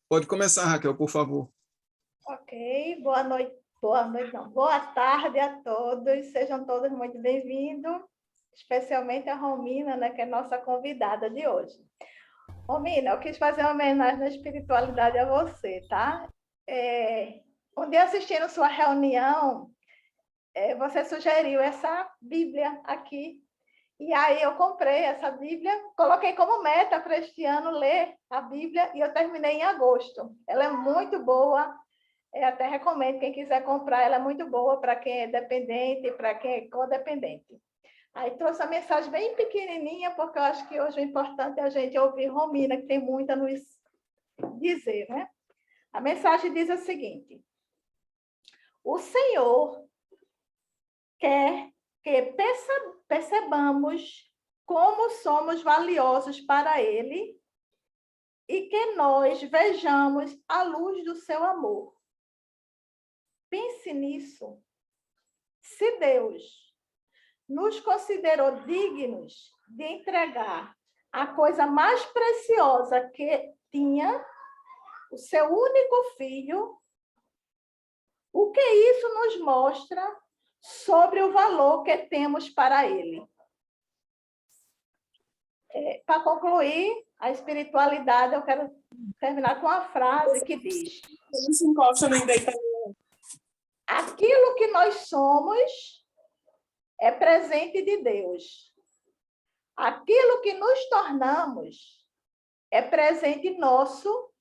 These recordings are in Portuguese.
Pode começar, Raquel, por favor. Ok, boa noite não, boa tarde a todos, sejam todos muito bem-vindos, especialmente a Romina, né, que é nossa convidada de hoje. Romina, eu quis fazer uma homenagem à espiritualidade a você, tá? Um dia assistindo sua reunião, você sugeriu essa Bíblia aqui, e aí eu comprei essa Bíblia, coloquei como meta para este ano ler a Bíblia, e eu terminei em agosto. Ela é muito boa, até recomendo, quem quiser comprar, ela é muito boa para quem é dependente e para quem é codependente. Aí trouxe a mensagem bem pequenininha, porque eu acho que hoje o importante é a gente ouvir Romina, que tem muito a nos dizer, né? A mensagem diz o seguinte: o Senhor quer que percebamos como somos valiosos para Ele e que nós vejamos a luz do seu amor. Pense nisso. Se Deus nos considerou dignos de entregar a coisa mais preciosa que tinha, o seu único filho, o que isso nos mostra sobre o valor que temos para ele? Para concluir a espiritualidade, eu quero terminar com uma frase que diz: aquilo que nós somos é presente de Deus. Aquilo que nos tornamos é presente nosso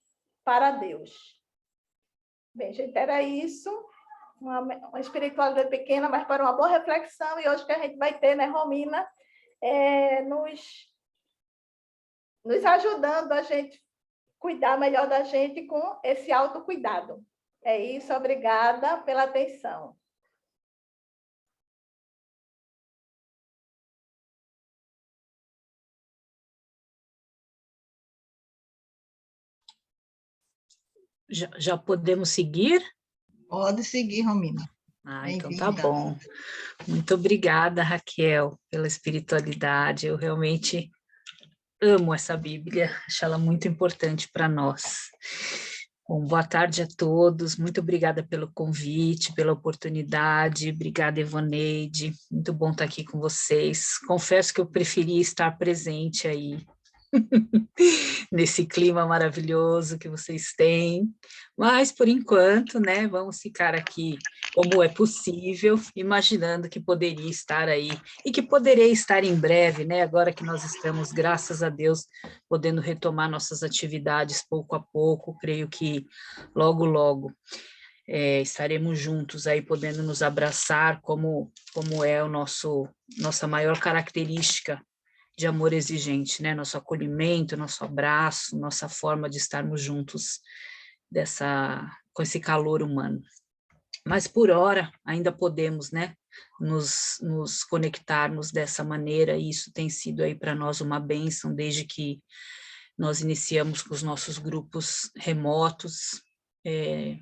para Deus. Bem, gente, era isso. Uma espiritualidade pequena, mas para uma boa reflexão. E hoje que a gente vai ter, né, Romina, nos ajudando a gente cuidar melhor da gente com esse autocuidado. É isso, obrigada pela atenção. Já podemos seguir? Pode seguir, Romina. Então tá bom. Muito obrigada, Raquel, pela espiritualidade. Eu realmente amo essa Bíblia, acho ela muito importante para nós. Bom, boa tarde a todos, muito obrigada pelo convite, pela oportunidade, obrigada, Ivoneide, muito bom estar aqui com vocês. Confesso que eu preferi estar presente aí, nesse clima maravilhoso que vocês têm, mas por enquanto, né, vamos ficar aqui como é possível, imaginando que poderia estar aí, e que poderei estar em breve, né, agora que nós estamos, graças a Deus, podendo retomar nossas atividades pouco a pouco, creio que logo, logo, estaremos juntos aí, podendo nos abraçar, como é nossa maior característica de amor exigente, né? Nosso acolhimento, nosso abraço, nossa forma de estarmos juntos com esse calor humano. Mas por hora ainda podemos, né, nos conectarmos dessa maneira, e isso tem sido aí para nós uma bênção desde que nós iniciamos com os nossos grupos remotos,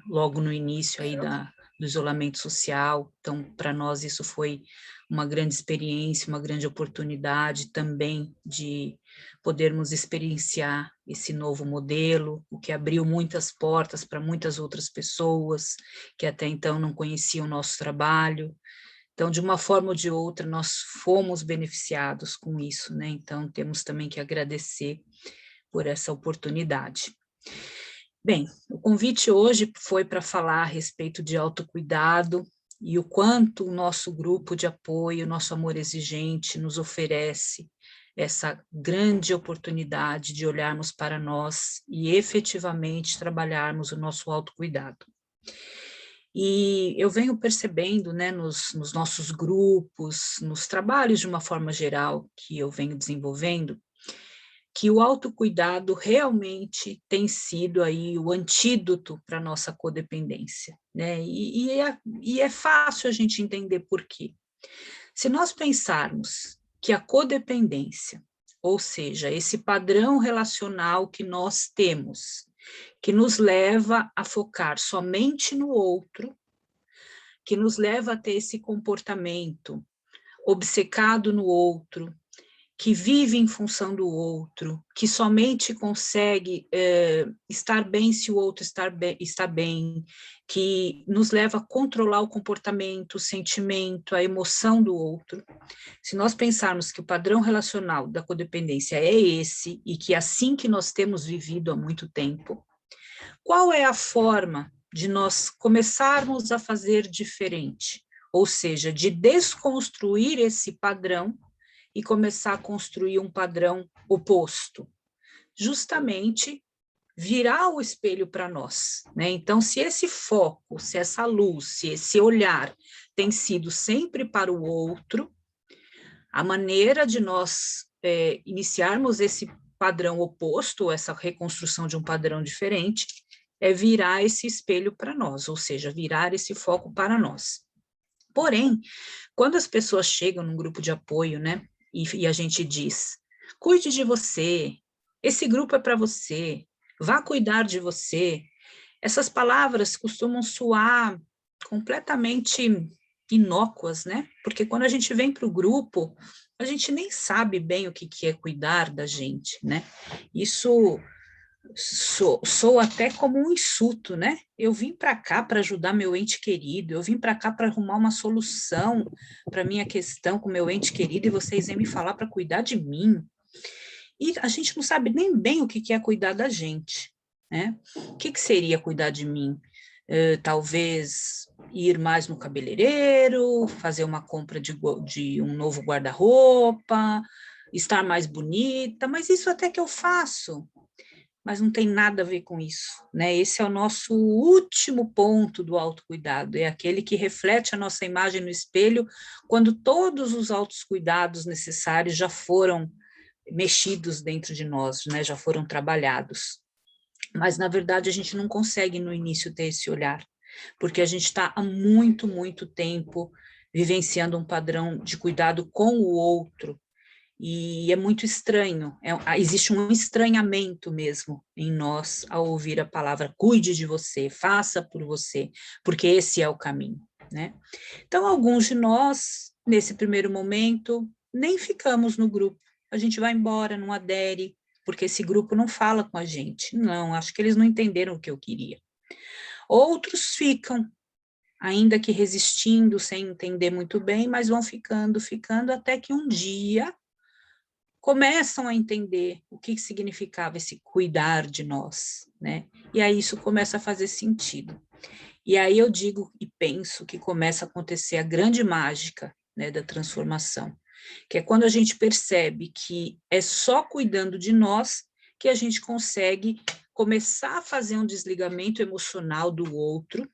logo no início aí do isolamento social. Então, para nós isso foi uma grande experiência, uma grande oportunidade também de podermos experienciar esse novo modelo, o que abriu muitas portas para muitas outras pessoas que até então não conheciam o nosso trabalho. Então, de uma forma ou de outra, nós fomos beneficiados com isso, né? Então, temos também que agradecer por essa oportunidade. Bem, o convite hoje foi para falar a respeito de autocuidado e o quanto o nosso grupo de apoio, nosso amor exigente, nos oferece essa grande oportunidade de olharmos para nós e efetivamente trabalharmos o nosso autocuidado. E eu venho percebendo, né, nos nossos grupos, nos trabalhos de uma forma geral que eu venho desenvolvendo, que o autocuidado realmente tem sido aí o antídoto para a nossa codependência, né? E é fácil a gente entender por quê. Se nós pensarmos que a codependência, ou seja, esse padrão relacional que nós temos, que nos leva a focar somente no outro, que nos leva a ter esse comportamento obcecado no outro, que vive em função do outro, que somente consegue estar bem se o outro está bem, que nos leva a controlar o comportamento, o sentimento, a emoção do outro. Se nós pensarmos que o padrão relacional da codependência é esse, e que é assim que nós temos vivido há muito tempo, qual é a forma de nós começarmos a fazer diferente? Ou seja, de desconstruir esse padrão e começar a construir um padrão oposto. Justamente virar o espelho para nós, né? Então, se esse foco, se essa luz, se esse olhar tem sido sempre para o outro, a maneira de nós iniciarmos esse padrão oposto, essa reconstrução de um padrão diferente, é virar esse espelho para nós, ou seja, virar esse foco para nós. Porém, quando as pessoas chegam num grupo de apoio, né, e a gente diz, cuide de você, esse grupo é para você, vá cuidar de você, essas palavras costumam soar completamente inócuas, né? Porque quando a gente vem para o grupo, a gente nem sabe bem o que é cuidar da gente, né? Isso soa até como um insulto, né? Eu vim para cá para ajudar meu ente querido, eu vim para cá para arrumar uma solução para minha questão com meu ente querido e vocês vêm me falar para cuidar de mim. E a gente não sabe nem bem o que é cuidar da gente, né? O que seria cuidar de mim? Talvez ir mais no cabeleireiro, fazer uma compra de um novo guarda-roupa, estar mais bonita, mas isso até que eu faço, mas não tem nada a ver com isso, né? Esse é o nosso último ponto do autocuidado, é aquele que reflete a nossa imagem no espelho quando todos os autocuidados necessários já foram mexidos dentro de nós, né? Já foram trabalhados. Mas, na verdade, a gente não consegue no início ter esse olhar, porque a gente está há muito, muito tempo vivenciando um padrão de cuidado com o outro, e é muito estranho, existe um estranhamento mesmo em nós ao ouvir a palavra cuide de você, faça por você, porque esse é o caminho, né? Então, alguns de nós, nesse primeiro momento, nem ficamos no grupo, a gente vai embora, não adere, porque esse grupo não fala com a gente. Não, acho que eles não entenderam o que eu queria. Outros ficam, ainda que resistindo, sem entender muito bem, mas vão ficando, até que um dia começam a entender o que significava esse cuidar de nós, né? E aí isso começa a fazer sentido. E aí eu digo e penso que começa a acontecer a grande mágica, né, da transformação, que é quando a gente percebe que é só cuidando de nós que a gente consegue começar a fazer um desligamento emocional do outro.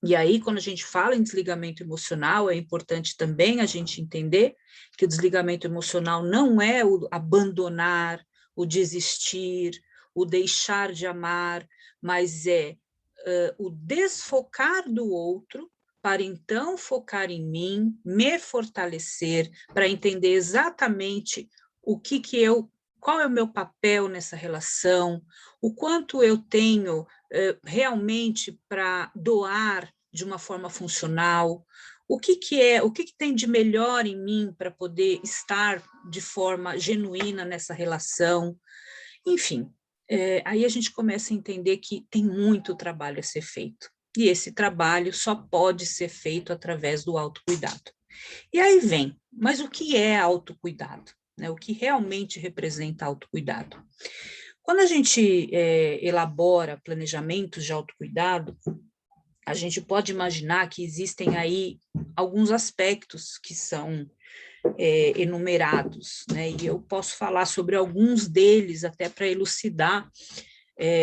E aí, quando a gente fala em desligamento emocional, é importante também a gente entender que o desligamento emocional não é o abandonar, o desistir, o deixar de amar, mas é o desfocar do outro para então focar em mim, me fortalecer, para entender exatamente qual é o meu papel nessa relação, o quanto eu tenho realmente para doar de uma forma funcional, o que tem de melhor em mim para poder estar de forma genuína nessa relação, enfim. Aí a gente começa a entender que tem muito trabalho a ser feito, e esse trabalho só pode ser feito através do autocuidado. E aí vem, mas o que é autocuidado? Né? O que realmente representa autocuidado? Quando a gente elabora planejamentos de autocuidado, a gente pode imaginar que existem aí alguns aspectos que são enumerados, né? E eu posso falar sobre alguns deles até para elucidar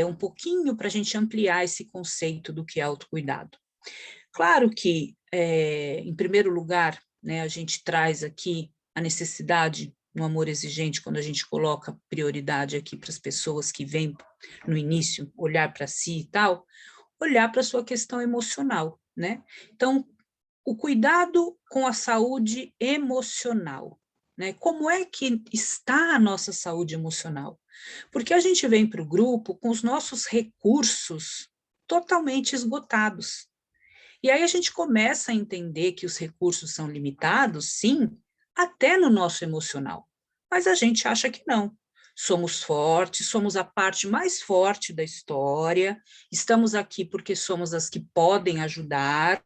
um pouquinho, para a gente ampliar esse conceito do que é autocuidado. Claro que, em primeiro lugar, né, a gente traz aqui a necessidade no amor exigente, quando a gente coloca prioridade aqui para as pessoas que vêm no início, olhar para si e tal, olhar para a sua questão emocional, né? Então, o cuidado com a saúde emocional, né? Como é que está a nossa saúde emocional? Porque a gente vem para o grupo com os nossos recursos totalmente esgotados. E aí a gente começa a entender que os recursos são limitados, sim, até no nosso emocional. mas a gente acha que não. Somos fortes, somos a parte mais forte da história, estamos aqui porque somos as que podem ajudar,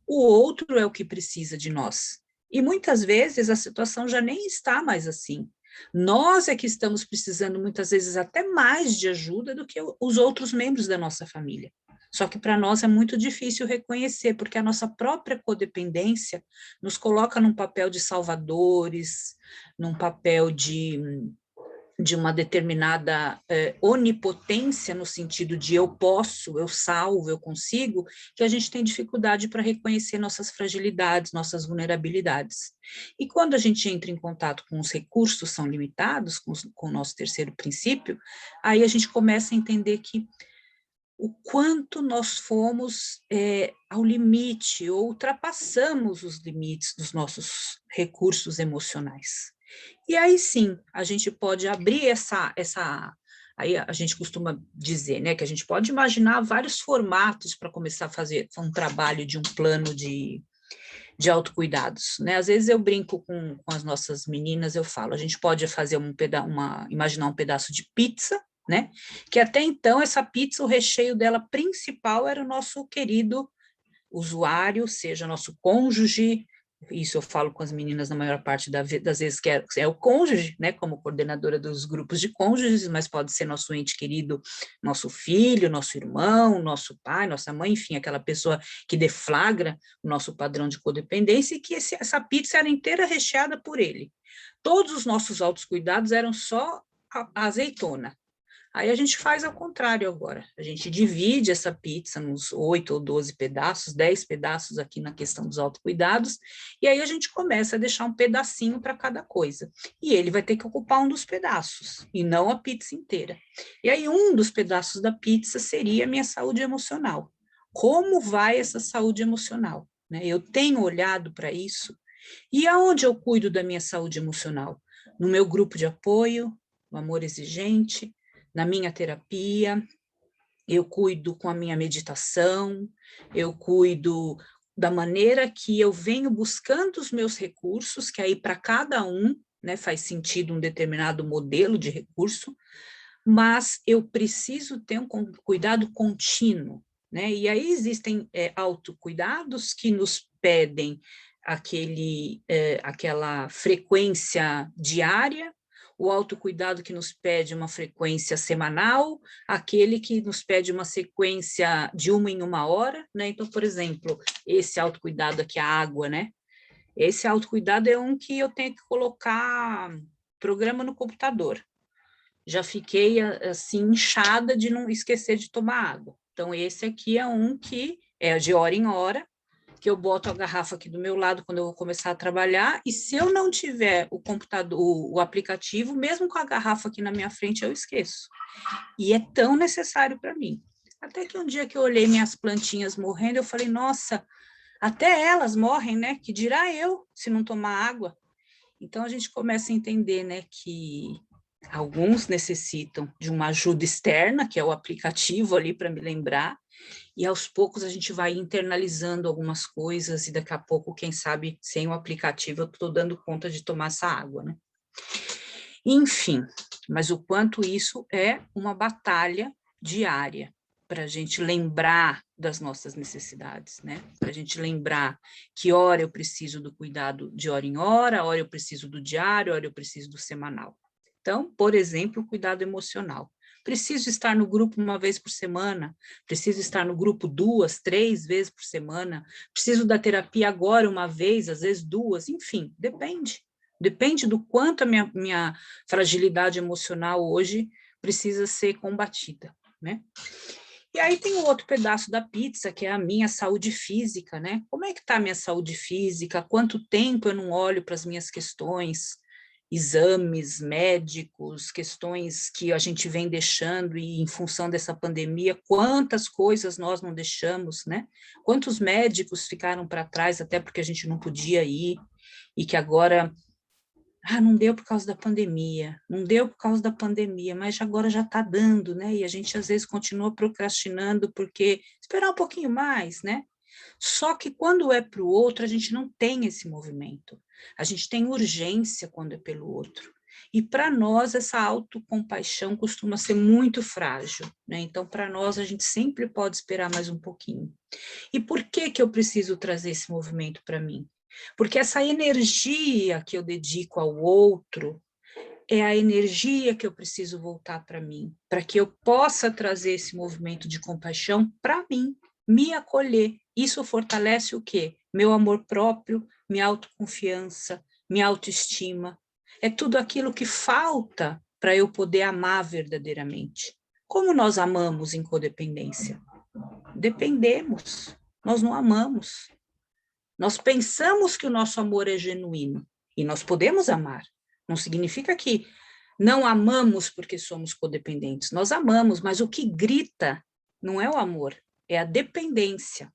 o outro é o que precisa de nós. E muitas vezes a situação já nem está mais assim. Nós é que estamos precisando, muitas vezes, até mais de ajuda do que os outros membros da nossa família. Só que para nós é muito difícil reconhecer, porque a nossa própria codependência nos coloca num papel de salvadores, num papel de uma determinada onipotência, no sentido de eu posso, eu salvo, eu consigo, que a gente tem dificuldade para reconhecer nossas fragilidades, nossas vulnerabilidades. E quando a gente entra em contato com os recursos são limitados, com o nosso terceiro princípio, aí a gente começa a entender que o quanto nós fomos ao limite, ou ultrapassamos os limites dos nossos recursos emocionais. E aí sim, a gente pode abrir aí a gente costuma dizer, né, que a gente pode imaginar vários formatos para começar a fazer um trabalho de um plano de autocuidados, né? Às vezes eu brinco com as nossas meninas, eu falo, a gente pode fazer imaginar um pedaço de pizza, né? Que até então essa pizza, o recheio dela principal era o nosso querido usuário, seja nosso cônjuge, isso eu falo com as meninas na maior parte das vezes, que é o cônjuge, né, como coordenadora dos grupos de cônjuges, mas pode ser nosso ente querido, nosso filho, nosso irmão, nosso pai, nossa mãe, enfim, aquela pessoa que deflagra o nosso padrão de codependência, e que essa pizza era inteira recheada por ele. Todos os nossos autocuidados eram só a azeitona. Aí a gente faz ao contrário agora, a gente divide essa pizza nos 8 ou 12 pedaços, 10 pedaços aqui na questão dos autocuidados, e aí a gente começa a deixar um pedacinho para cada coisa, e ele vai ter que ocupar um dos pedaços, e não a pizza inteira. E aí um dos pedaços da pizza seria a minha saúde emocional. Como vai essa saúde emocional? Né? Eu tenho olhado para isso, e aonde eu cuido da minha saúde emocional? No meu grupo de apoio, no Amor Exigente, na minha terapia, eu cuido com a minha meditação, eu cuido da maneira que eu venho buscando os meus recursos, que aí para cada um, né, faz sentido um determinado modelo de recurso, mas eu preciso ter um cuidado contínuo, né? E aí existem autocuidados que nos pedem aquela frequência diária, o autocuidado que nos pede uma frequência semanal, aquele que nos pede uma sequência de 1 em 1 hora, né? Então, por exemplo, esse autocuidado aqui, a água, né? Esse autocuidado é um que eu tenho que colocar programa no computador. Já fiquei, assim, inchada de não esquecer de tomar água. Então, esse aqui é um que é de hora em hora, que eu boto a garrafa aqui do meu lado quando eu vou começar a trabalhar, e se eu não tiver o computador, o aplicativo, mesmo com a garrafa aqui na minha frente, eu esqueço. E é tão necessário para mim. Até que um dia que eu olhei minhas plantinhas morrendo, eu falei, nossa, até elas morrem, né? Que dirá eu se não tomar água? Então a gente começa a entender, né, que alguns necessitam de uma ajuda externa, que é o aplicativo ali para me lembrar, e aos poucos a gente vai internalizando algumas coisas, e daqui a pouco, quem sabe, sem o aplicativo, eu estou dando conta de tomar essa água, né? Enfim, mas o quanto isso é uma batalha diária, para a gente lembrar das nossas necessidades, né? Para a gente lembrar que hora eu preciso do cuidado de hora em hora eu preciso do diário, hora eu preciso do semanal. Então, por exemplo, o cuidado emocional. Preciso estar no grupo 1 vez por semana, preciso estar no grupo 2, 3 vezes por semana, preciso da terapia agora 1 vez, às vezes 2, enfim, depende. Depende do quanto a minha fragilidade emocional hoje precisa ser combatida, né? E aí tem o outro pedaço da pizza, que é a minha saúde física, né? Como é que está a minha saúde física? Quanto tempo eu não olho para as minhas questões, exames médicos, questões que a gente vem deixando, e em função dessa pandemia, quantas coisas nós não deixamos, né? Quantos médicos ficaram para trás, até porque a gente não podia ir, e que agora... não deu por causa da pandemia, não deu por causa da pandemia, mas agora já está dando, né? E a gente às vezes continua procrastinando porque esperar um pouquinho mais, né? Só que quando é para o outro, a gente não tem esse movimento. A gente tem urgência quando é pelo outro. E para nós, essa autocompaixão costuma ser muito frágil, né? Então, para nós, a gente sempre pode esperar mais um pouquinho. E por que que eu preciso trazer esse movimento para mim? Porque essa energia que eu dedico ao outro é a energia que eu preciso voltar para mim, para que eu possa trazer esse movimento de compaixão para mim, me acolher. Isso fortalece o quê? Meu amor próprio, minha autoconfiança, minha autoestima. É tudo aquilo que falta para eu poder amar verdadeiramente. Como nós amamos em codependência? Dependemos, nós não amamos. Nós pensamos que o nosso amor é genuíno, e nós podemos amar. Não significa que não amamos porque somos codependentes. Nós amamos, mas o que grita não é o amor, é a dependência.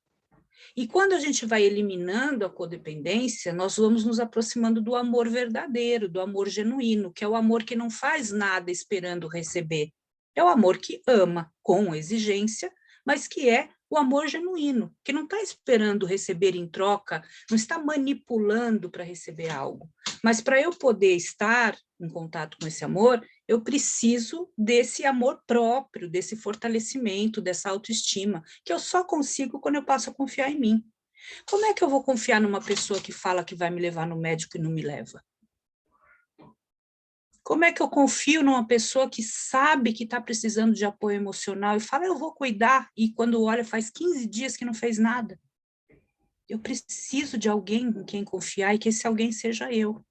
E quando a gente vai eliminando a codependência, nós vamos nos aproximando do amor verdadeiro, do amor genuíno, que é o amor que não faz nada esperando receber. É o amor que ama com exigência, mas que é o amor genuíno, que não está esperando receber em troca, não está manipulando para receber algo. Mas para eu poder estar em contato com esse amor, eu preciso desse amor próprio, desse fortalecimento, dessa autoestima, que eu só consigo quando eu passo a confiar em mim. Como é que eu vou confiar numa pessoa que fala que vai me levar no médico e não me leva? Como é que eu confio numa pessoa que sabe que está precisando de apoio emocional e fala, eu vou cuidar, e quando olha faz 15 dias que não fez nada? Eu preciso de alguém em quem confiar e que esse alguém seja eu.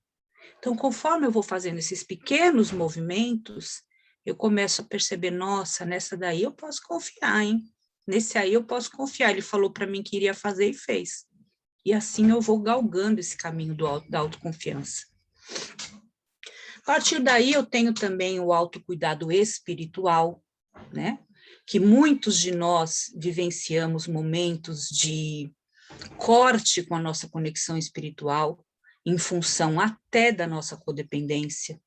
Então, conforme eu vou fazendo esses pequenos movimentos, eu começo a perceber, nossa, nessa daí eu posso confiar, hein? Nesse aí eu posso confiar. Ele falou para mim que iria fazer e fez. E assim eu vou galgando esse caminho da autoconfiança. A partir daí eu tenho também o autocuidado espiritual, né? Que muitos de nós vivenciamos momentos de corte com a nossa conexão espiritual, em função até da nossa codependência,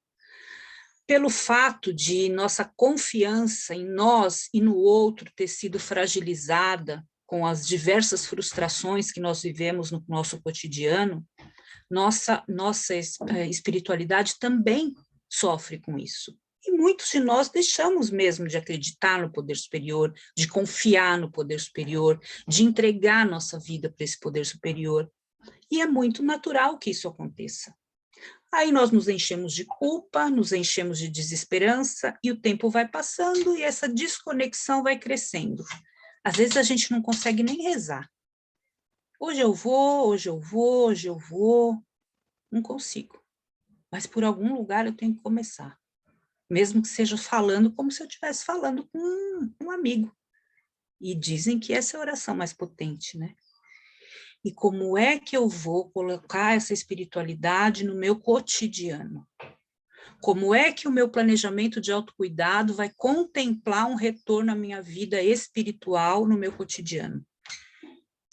pelo fato de nossa confiança em nós e no outro ter sido fragilizada com as diversas frustrações que nós vivemos no nosso cotidiano, nossa espiritualidade também sofre com isso. E muitos de nós deixamos mesmo de acreditar no poder superior, de confiar no poder superior, de entregar nossa vida para esse poder superior. E é muito natural que isso aconteça. Aí nós nos enchemos de culpa, nos enchemos de desesperança, e o tempo vai passando e essa desconexão vai crescendo. Às vezes a gente não consegue nem rezar. Hoje eu vou, hoje eu vou, hoje eu vou. Não consigo. Mas por algum lugar eu tenho que começar. Mesmo que seja falando como se eu estivesse falando com um amigo. E dizem que essa é a oração mais potente, né? E como é que eu vou colocar essa espiritualidade no meu cotidiano? Como é que o meu planejamento de autocuidado vai contemplar um retorno à minha vida espiritual no meu cotidiano?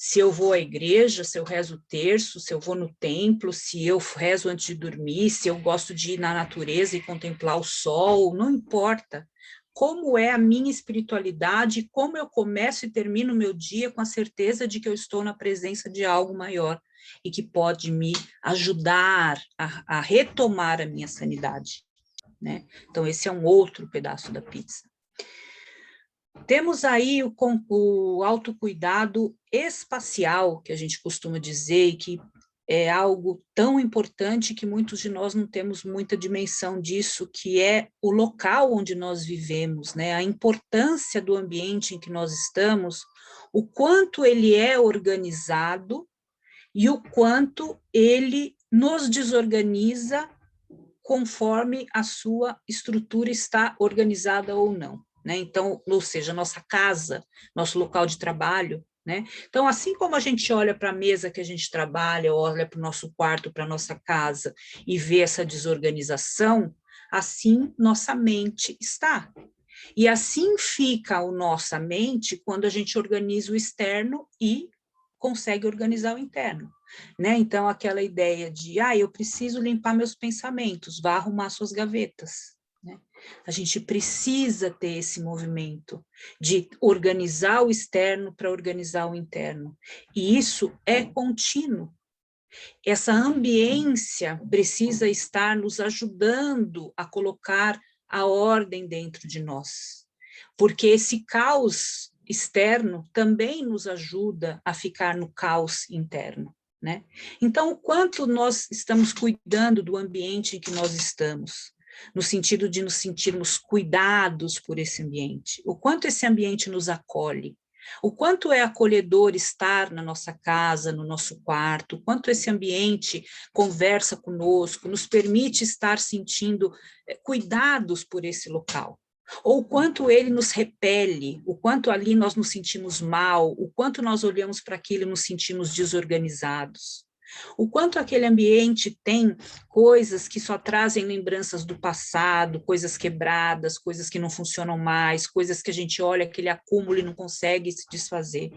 Se eu vou à igreja, se eu rezo o terço, se eu vou no templo, se eu rezo antes de dormir, se eu gosto de ir na natureza e contemplar o sol, não importa. Como é a minha espiritualidade, como eu começo e termino o meu dia com a certeza de que eu estou na presença de algo maior e que pode me ajudar a retomar a minha sanidade, né? Então, esse é um outro pedaço da pizza. Temos aí o autocuidado espacial, que a gente costuma dizer, e que é algo tão importante que muitos de nós não temos muita dimensão disso, que é o local onde nós vivemos, né? A importância do ambiente em que nós estamos, o quanto ele é organizado e o quanto ele nos desorganiza conforme a sua estrutura está organizada ou não. Né? Então, ou seja, nossa casa, nosso local de trabalho, né? Então, assim como a gente olha para a mesa que a gente trabalha, olha para o nosso quarto, para a nossa casa, e vê essa desorganização, assim nossa mente está. E assim fica a nossa mente quando a gente organiza o externo e consegue organizar o interno. Né? Então, aquela ideia de, eu preciso limpar meus pensamentos, vá arrumar suas gavetas. Né? A gente precisa ter esse movimento de organizar o externo para organizar o interno. E isso é contínuo. Essa ambiência precisa estar nos ajudando a colocar a ordem dentro de nós, porque esse caos externo também nos ajuda a ficar no caos interno, né? Então, o quanto nós estamos cuidando do ambiente em que nós estamos, no sentido de nos sentirmos cuidados por esse ambiente, o quanto esse ambiente nos acolhe, o quanto é acolhedor estar na nossa casa, no nosso quarto, o quanto esse ambiente conversa conosco, nos permite estar sentindo cuidados por esse local, ou o quanto ele nos repele, o quanto ali nós nos sentimos mal, o quanto nós olhamos para aquilo e nos sentimos desorganizados. O quanto aquele ambiente tem coisas que só trazem lembranças do passado, coisas quebradas, coisas que não funcionam mais, coisas que a gente olha, aquele acúmulo e não consegue se desfazer.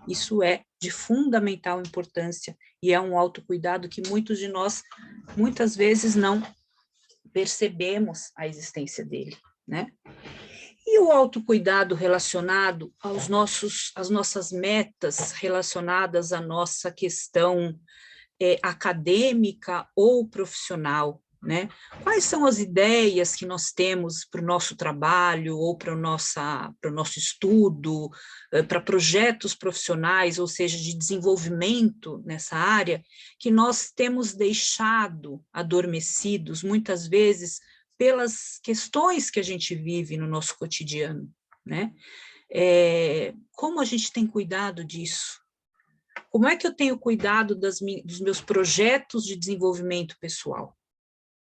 Isso é de fundamental importância e é um autocuidado que muitos de nós, muitas vezes, não percebemos a existência dele, né? E o autocuidado relacionado às nossas metas, relacionadas à nossa questão acadêmica ou profissional, né? Quais são as ideias que nós temos para o nosso trabalho ou para o nosso estudo, para projetos profissionais, ou seja, de desenvolvimento nessa área, que nós temos deixado adormecidos, muitas vezes, pelas questões que a gente vive no nosso cotidiano, né? Como a gente tem cuidado disso? Como é que eu tenho cuidado dos meus projetos de desenvolvimento pessoal?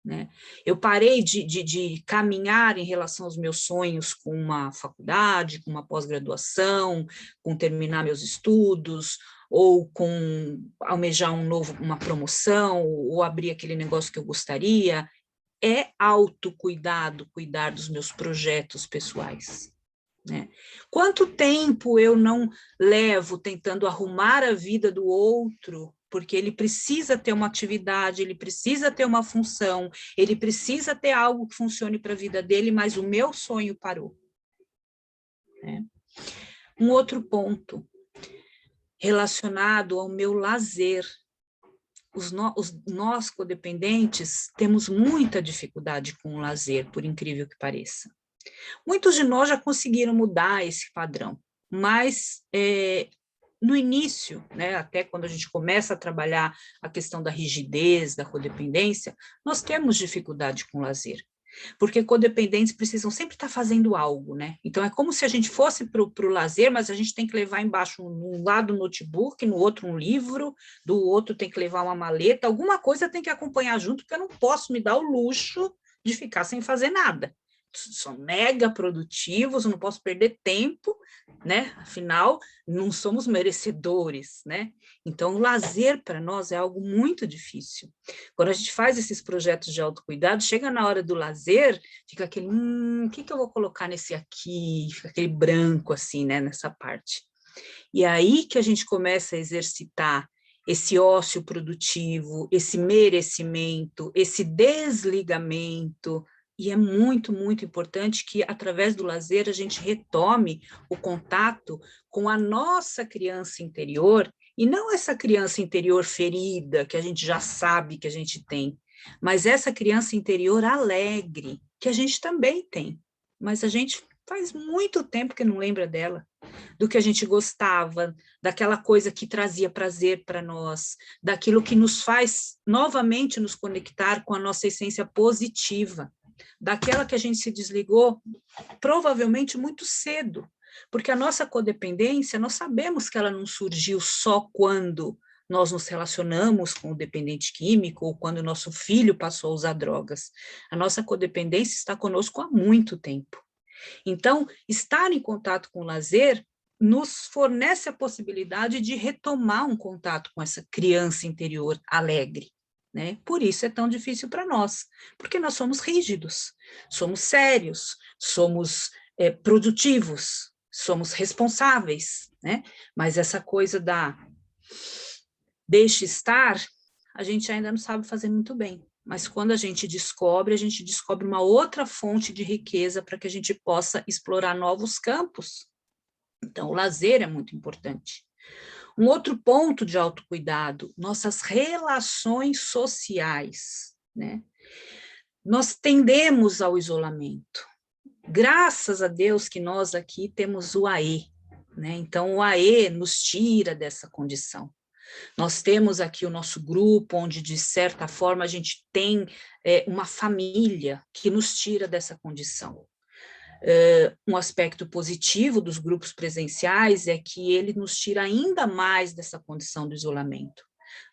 Né? Eu parei de caminhar em relação aos meus sonhos com uma faculdade, com uma pós-graduação, com terminar meus estudos, ou com almejar uma promoção, ou abrir aquele negócio que eu gostaria. É autocuidado, cuidar dos meus projetos pessoais. Né? Quanto tempo eu não levo tentando arrumar a vida do outro, porque ele precisa ter uma atividade, ele precisa ter uma função, ele precisa ter algo que funcione para a vida dele, mas o meu sonho parou. Né? Um outro ponto relacionado ao meu lazer. Nós codependentes temos muita dificuldade com o lazer, por incrível que pareça. Muitos de nós já conseguiram mudar esse padrão, mas no início, né, até quando a gente começa a trabalhar a questão da rigidez, da codependência, nós temos dificuldade com o lazer, porque codependentes precisam sempre estar fazendo algo, né? Então é como se a gente fosse para o lazer, mas a gente tem que levar embaixo um lado um notebook, no outro um livro, do outro tem que levar uma maleta, alguma coisa tem que acompanhar junto, porque eu não posso me dar o luxo de ficar sem fazer nada. São mega produtivos, eu não posso perder tempo, né? Afinal, não somos merecedores, né? Então, o lazer para nós é algo muito difícil. Quando a gente faz esses projetos de autocuidado, chega na hora do lazer, fica aquele, o que eu vou colocar nesse aqui? Fica aquele branco assim, né? Nessa parte. E aí que a gente começa a exercitar esse ócio produtivo, esse merecimento, esse desligamento. E é muito, muito importante que, através do lazer, a gente retome o contato com a nossa criança interior, e não essa criança interior ferida, que a gente já sabe que a gente tem, mas essa criança interior alegre, que a gente também tem, mas a gente faz muito tempo que não lembra dela, do que a gente gostava, daquela coisa que trazia prazer para nós, daquilo que nos faz novamente nos conectar com a nossa essência positiva, daquela que a gente se desligou provavelmente muito cedo, porque a nossa codependência, nós sabemos que ela não surgiu só quando nós nos relacionamos com o dependente químico ou quando o nosso filho passou a usar drogas. A nossa codependência está conosco há muito tempo. Então, estar em contato com o lazer nos fornece a possibilidade de retomar um contato com essa criança interior alegre. Né? Por isso é tão difícil para nós, porque nós somos rígidos, somos sérios, somos produtivos, somos responsáveis, né? Mas essa coisa da deixe estar, a gente ainda não sabe fazer muito bem, mas quando a gente descobre uma outra fonte de riqueza para que a gente possa explorar novos campos. Então, o lazer é muito importante. Um outro ponto de autocuidado, nossas relações sociais, né? Nós tendemos ao isolamento. Graças a Deus que nós aqui temos o AE, né? Então, o AE nos tira dessa condição. Nós temos aqui o nosso grupo, onde, de certa forma, a gente tem uma família que nos tira dessa condição. Um aspecto positivo dos grupos presenciais é que ele nos tira ainda mais dessa condição do isolamento.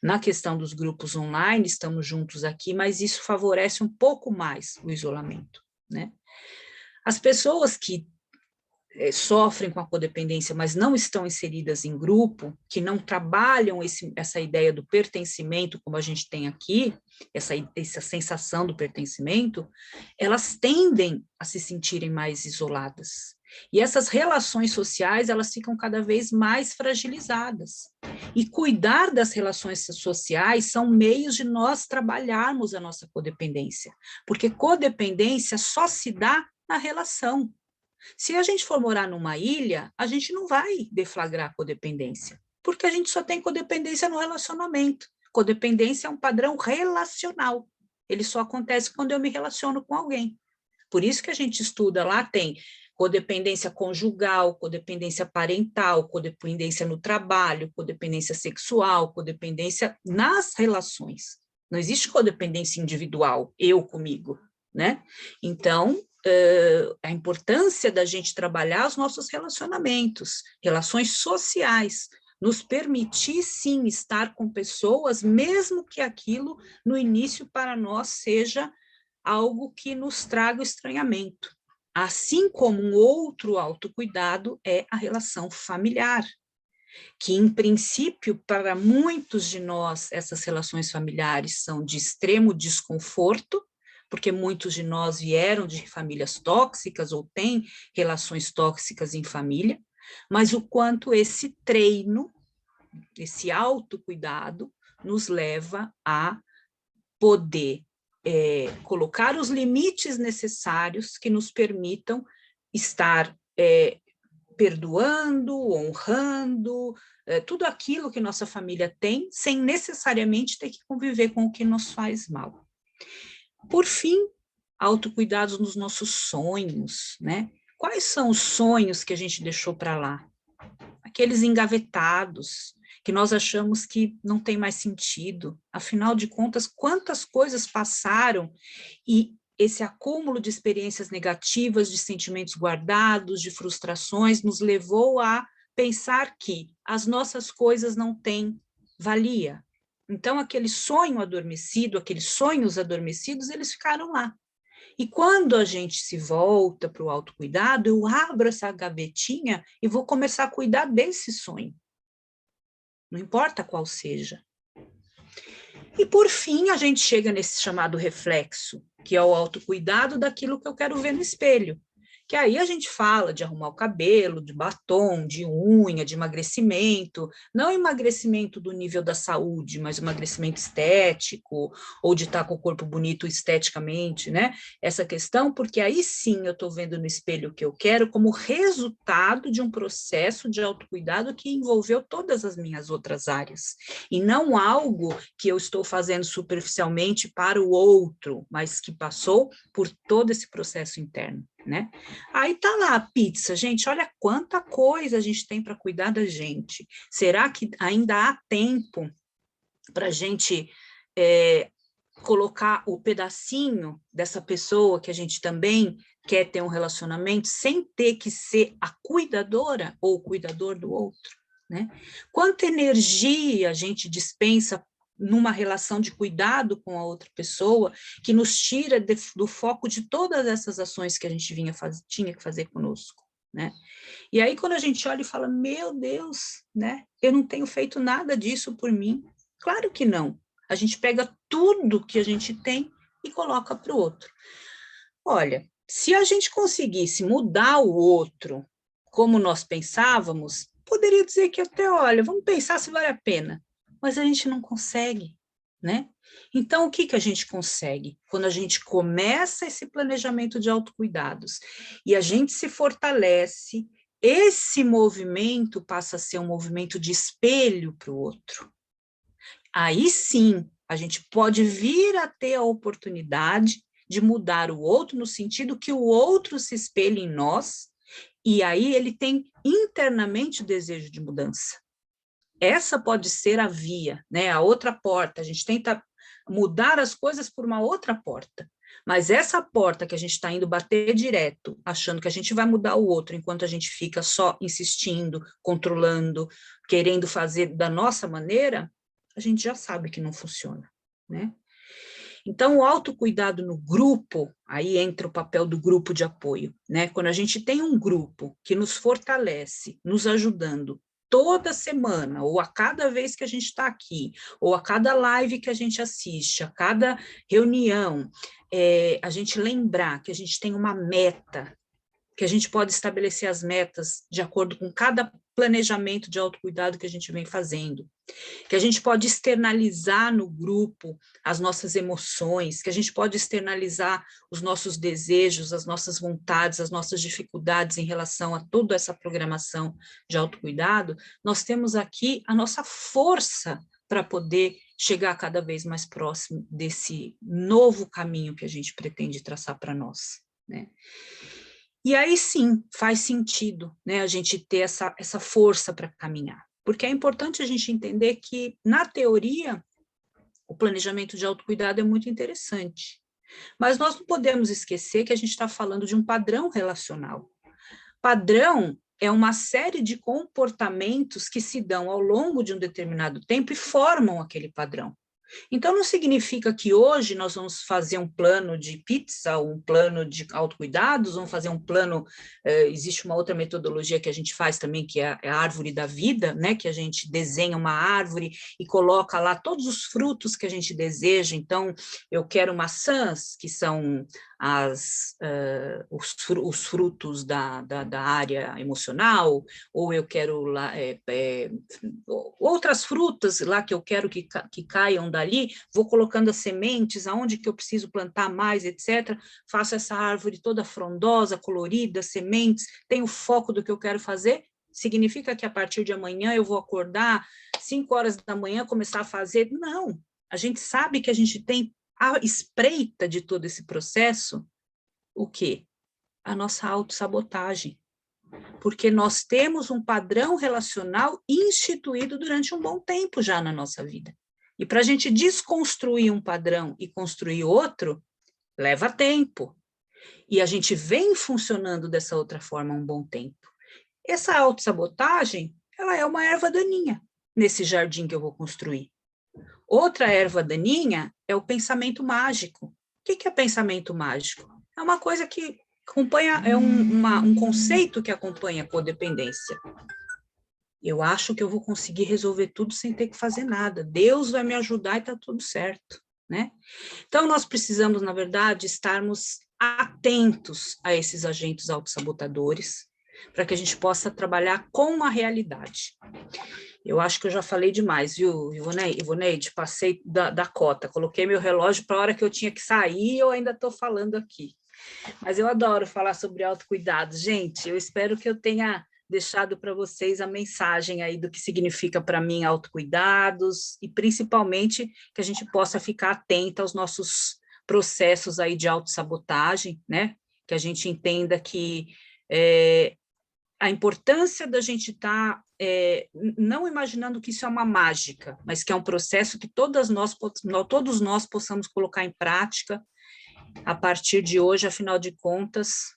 Na questão dos grupos online, estamos juntos aqui, mas isso favorece um pouco mais o isolamento, né? As pessoas que sofrem com a codependência, mas não estão inseridas em grupo, que não trabalham essa ideia do pertencimento, como a gente tem aqui, essa sensação do pertencimento, elas tendem a se sentirem mais isoladas. E essas relações sociais, elas ficam cada vez mais fragilizadas. E cuidar das relações sociais são meios de nós trabalharmos a nossa codependência, porque codependência só se dá na relação. Se a gente for morar numa ilha, a gente não vai deflagrar codependência, porque a gente só tem codependência no relacionamento. Codependência é um padrão relacional. Ele só acontece quando eu me relaciono com alguém. Por isso que a gente estuda lá, tem codependência conjugal, codependência parental, codependência no trabalho, codependência sexual, codependência nas relações. Não existe codependência individual, eu comigo, né? Então, a importância da gente trabalhar os nossos relacionamentos, relações sociais, nos permitir, sim, estar com pessoas, mesmo que aquilo, no início, para nós, seja algo que nos traga o estranhamento. Assim como um outro autocuidado é a relação familiar, que, em princípio, para muitos de nós, essas relações familiares são de extremo desconforto, porque muitos de nós vieram de famílias tóxicas ou têm relações tóxicas em família, mas o quanto esse treino, esse autocuidado, nos leva a poder colocar os limites necessários que nos permitam estar perdoando, honrando, tudo aquilo que nossa família tem, sem necessariamente ter que conviver com o que nos faz mal. Por fim, autocuidados nos nossos sonhos, né? Quais são os sonhos que a gente deixou para lá? Aqueles engavetados, que nós achamos que não tem mais sentido. Afinal de contas, quantas coisas passaram e esse acúmulo de experiências negativas, de sentimentos guardados, de frustrações, nos levou a pensar que as nossas coisas não têm valia. Então, aquele sonho adormecido, aqueles sonhos adormecidos, eles ficaram lá. E quando a gente se volta para o autocuidado, eu abro essa gavetinha e vou começar a cuidar desse sonho. Não importa qual seja. E, por fim, a gente chega nesse chamado reflexo, que é o autocuidado daquilo que eu quero ver no espelho. Que aí a gente fala de arrumar o cabelo, de batom, de unha, de emagrecimento, não emagrecimento do nível da saúde, mas emagrecimento estético, ou de estar com o corpo bonito esteticamente, né? Essa questão, porque aí sim eu estou vendo no espelho o que eu quero como resultado de um processo de autocuidado que envolveu todas as minhas outras áreas, e não algo que eu estou fazendo superficialmente para o outro, mas que passou por todo esse processo interno, né? Aí tá lá a pizza, gente, olha quanta coisa a gente tem para cuidar da gente. Será que ainda há tempo para a gente colocar o pedacinho dessa pessoa que a gente também quer ter um relacionamento sem ter que ser a cuidadora ou o cuidador do outro, né? Quanta energia a gente dispensa numa relação de cuidado com a outra pessoa, que nos tira do foco de todas essas ações que a gente tinha que fazer conosco, né? E aí, quando a gente olha e fala, meu Deus, né? Eu não tenho feito nada disso por mim. Claro que não. A gente pega tudo que a gente tem e coloca para o outro. Olha, se a gente conseguisse mudar o outro como nós pensávamos, poderia dizer que até, olha, vamos pensar se vale a pena. Mas a gente não consegue, né? Então, o que a gente consegue? Quando a gente começa esse planejamento de autocuidados e a gente se fortalece esse movimento passa a ser um movimento de espelho para o outro. Aí sim, a gente pode vir a ter a oportunidade de mudar o outro no sentido que o outro se espelhe em nós, e aí ele tem internamente o desejo de mudança. Essa pode ser a via, né? A outra porta. A gente tenta mudar as coisas por uma outra porta. Mas essa porta que a gente está indo bater direto, achando que a gente vai mudar o outro, enquanto a gente fica só insistindo, controlando, querendo fazer da nossa maneira, a gente já sabe que não funciona, né? Então, o autocuidado no grupo, aí entra o papel do grupo de apoio, né? Quando a gente tem um grupo que nos fortalece, nos ajudando toda semana, ou a cada vez que a gente está aqui, ou a cada live que a gente assiste, a cada reunião, a gente lembrar que a gente tem uma meta, que a gente pode estabelecer as metas de acordo com cada planejamento de autocuidado que a gente vem fazendo, que a gente pode externalizar no grupo as nossas emoções, que a gente pode externalizar os nossos desejos, as nossas vontades, as nossas dificuldades em relação a toda essa programação de autocuidado, nós temos aqui a nossa força para poder chegar cada vez mais próximo desse novo caminho que a gente pretende traçar para nós, né? E aí sim, faz sentido, né, a gente ter essa força para caminhar, porque é importante a gente entender que, na teoria, o planejamento de autocuidado é muito interessante, mas nós não podemos esquecer que a gente está falando de um padrão relacional. Padrão é uma série de comportamentos que se dão ao longo de um determinado tempo e formam aquele padrão. Então, não significa que hoje nós vamos fazer um plano de pizza, um plano de autocuidados, vamos fazer um plano, existe uma outra metodologia que a gente faz também, que é a árvore da vida, né, que a gente desenha uma árvore e coloca lá todos os frutos que a gente deseja. Então, eu quero maçãs, que são os frutos da área emocional, ou eu quero lá, outras frutas lá que eu quero que caiam dali, vou colocando as sementes, aonde que eu preciso plantar mais, etc. Faço essa árvore toda frondosa, colorida, sementes, tenho foco do que eu quero fazer. Significa que a partir de amanhã eu vou acordar 5 horas da manhã, começar a fazer? Não, a gente sabe que a gente tem à espreita de todo esse processo, o quê? A nossa autossabotagem. Porque nós temos um padrão relacional instituído durante um bom tempo já na nossa vida. E para a gente desconstruir um padrão e construir outro, leva tempo. E a gente vem funcionando dessa outra forma há um bom tempo. Essa autossabotagem, ela é uma erva daninha nesse jardim que eu vou construir. Outra erva daninha é o pensamento mágico. O que é pensamento mágico? É uma coisa que acompanha, é um conceito que acompanha a codependência. Eu acho que eu vou conseguir resolver tudo sem ter que fazer nada. Deus vai me ajudar e está tudo certo, né? Então, nós precisamos, na verdade, estarmos atentos a esses agentes autossabotadores, para que a gente possa trabalhar com a realidade. Eu acho que eu já falei demais, viu, Ivoneide? Passei da cota, coloquei meu relógio para a hora que eu tinha que sair e eu ainda estou falando aqui. Mas eu adoro falar sobre autocuidado. Gente, eu espero que eu tenha deixado para vocês a mensagem aí do que significa para mim autocuidados e principalmente que a gente possa ficar atenta aos nossos processos aí de autossabotagem, né? Que a gente entenda que a importância da gente estar não imaginando que isso é uma mágica, mas que é um processo que todos nós possamos colocar em prática a partir de hoje. Afinal de contas,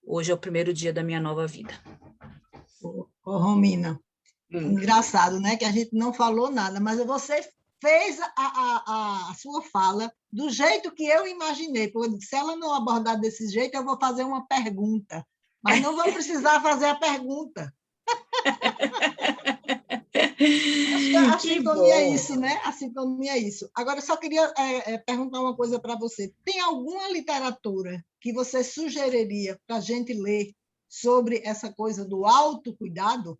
hoje é o primeiro dia da minha nova vida. Ô, Romina, engraçado, né, que a gente não falou nada, mas você fez a sua fala do jeito que eu imaginei, porque se ela não abordar desse jeito, eu vou fazer uma pergunta. Mas não vou precisar fazer a pergunta. A sintonia é isso, né? A sintonia é isso. Agora, eu só queria perguntar uma coisa para você. Tem alguma literatura que você sugeriria para a gente ler sobre essa coisa do autocuidado?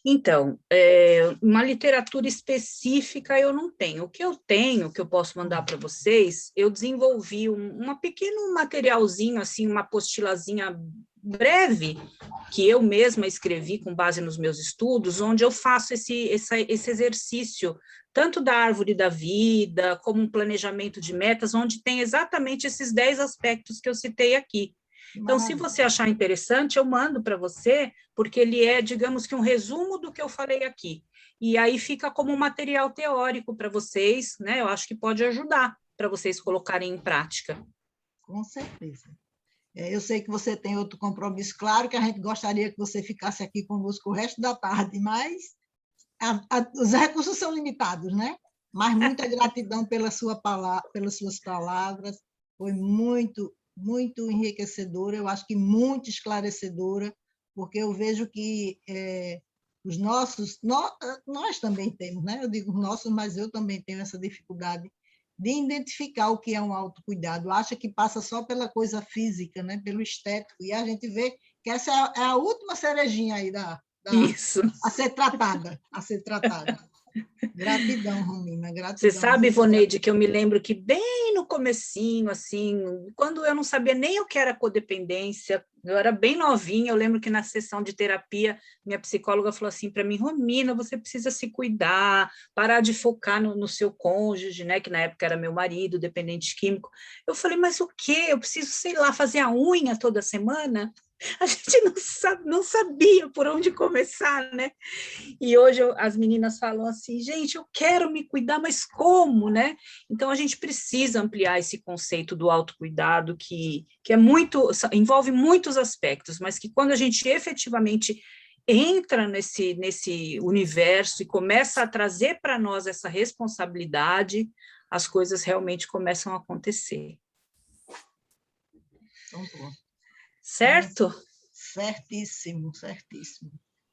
Então, uma literatura específica eu não tenho. O que eu tenho, que eu posso mandar para vocês, eu desenvolvi um pequeno materialzinho, assim, uma apostilazinha breve, que eu mesma escrevi com base nos meus estudos, onde eu faço esse exercício, tanto da árvore da vida, como um planejamento de metas, onde tem exatamente esses 10 aspectos que eu citei aqui. Então, se você achar interessante, eu mando para você, porque ele é, digamos que, um resumo do que eu falei aqui. E aí fica como um material teórico para vocês, né? Eu acho que pode ajudar para vocês colocarem em prática. Com certeza. Eu sei que você tem outro compromisso, claro que a gente gostaria que você ficasse aqui conosco o resto da tarde, mas os recursos são limitados, né? Mas muita gratidão pelas suas palavras, foi muito, muito enriquecedora, eu acho que muito esclarecedora, porque eu vejo que os nossos, nós também temos, né? Eu digo nossos, mas eu também tenho essa dificuldade de identificar o que é um autocuidado. Acha que passa só pela coisa física, né? Pelo estético, e a gente vê que essa é a última cerejinha aí Isso. a ser tratada, a ser tratada. Gratidão, Romina, gratidão. Você sabe, Ivoneide, que eu me lembro que bem no comecinho, assim, quando eu não sabia nem o que era codependência, eu era bem novinha, eu lembro que na sessão de terapia, minha psicóloga falou assim para mim, Romina, você precisa se cuidar, parar de focar no seu cônjuge, né, que na época era meu marido, dependente químico. Eu falei, mas o quê? Eu preciso, sei lá, fazer a unha toda semana? A gente não sabia por onde começar, né? E hoje as meninas falam assim, gente, eu quero me cuidar, mas como, né? Então, a gente precisa ampliar esse conceito do autocuidado, que é muito, envolve muitos aspectos, mas que quando a gente efetivamente entra nesse universo e começa a trazer para nós essa responsabilidade, as coisas realmente começam a acontecer. Certo? Certíssimo, certíssimo.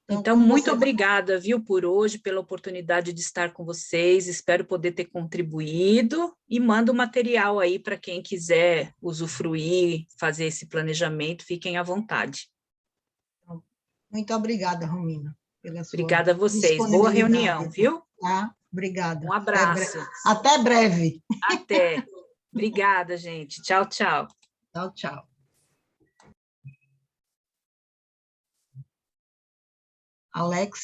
Então, muito obrigada, viu, por hoje, pela oportunidade de estar com vocês, espero poder ter contribuído, e mando o material aí para quem quiser usufruir, fazer esse planejamento, fiquem à vontade. Muito obrigada, Romina, pela sua Obrigada a vocês, boa reunião, viu? Tá? Obrigada. Um abraço. Até breve. Até. Obrigada, gente. Tchau, tchau. Tchau, tchau. Alex.